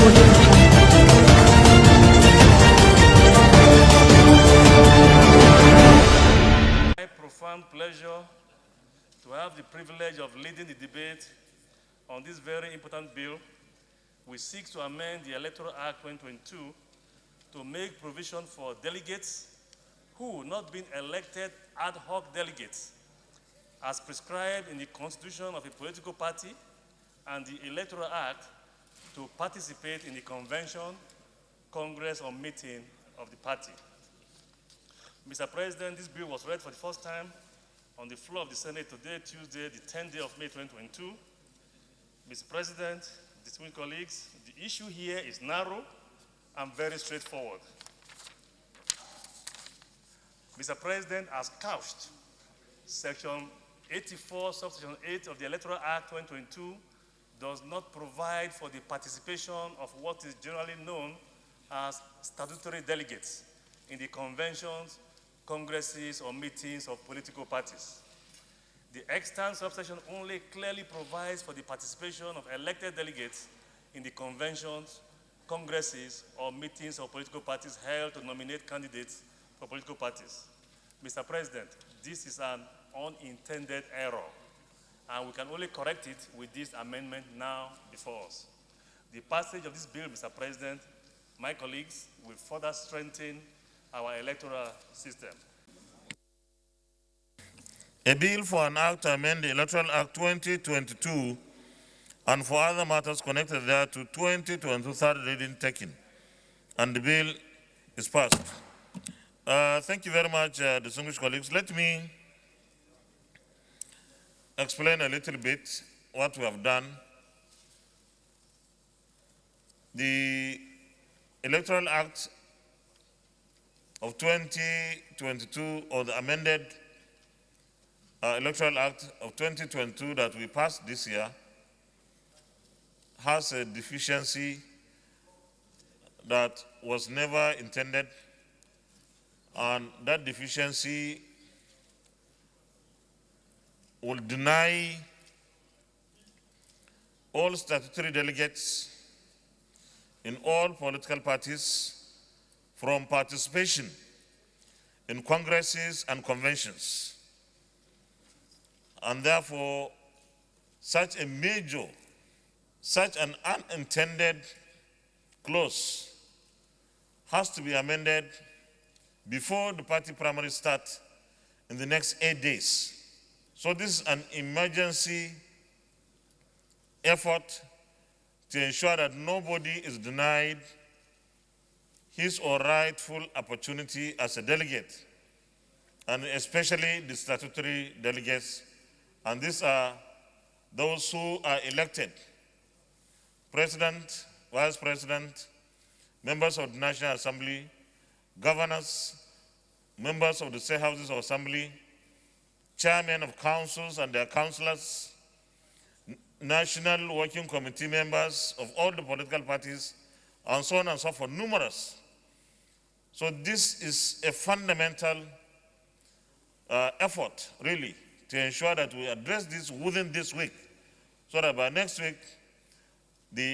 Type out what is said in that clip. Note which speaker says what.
Speaker 1: My profound pleasure to have the privilege of leading the debate on this very important bill, which seeks to amend the Electoral Act 2022 to make provision for delegates who, not being elected ad hoc delegates, as prescribed in the constitution of a political party and the Electoral Act, to participate in the convention, congress, or meeting of the party. Mr. President, this bill was read for the first time on the floor of the Senate today, Tuesday, the 10th day of May 2022. Mr. President, distinguished colleagues, the issue here is narrow and very straightforward. Mr. President, as couched, Section 84, subsection 8 of the Electoral Act 2022 does not provide for the participation of what is generally known as statutory delegates in the conventions, congresses, or meetings of political parties. The extant subsection only clearly provides for the participation of elected delegates in the conventions, congresses, or meetings of political parties held to nominate candidates for political parties. Mr. President, this is an unintended error, and we can only correct it with this amendment now before us. The passage of this bill, Mr. President, my colleagues, will further strengthen our electoral system.
Speaker 2: A bill for an act to amend the Electoral Act 2022 and for other matters connected thereto 2022 third reading taken. And the bill is passed. Thank you very much, distinguished colleagues. Let me explain a little bit what we have done. The Electoral Act of 2022, or the amended Electoral Act of 2022 that we passed this year, has a deficiency that was never intended, and that deficiency will deny all statutory delegates in all political parties from participation in congresses and conventions. And therefore, such an unintended clause has to be amended before the party primaries start in the next 8 days. So this is an emergency effort to ensure that nobody is denied his or rightful opportunity as a delegate, and especially the statutory delegates. And these are those who are elected: President, Vice President, members of the National Assembly, governors, members of the state houses of assembly, chairmen of councils and their councillors, national working committee members of all the political parties, and so on and so forth, numerous. So this is a fundamental effort, really, to ensure that we address this within this week, so that by next week,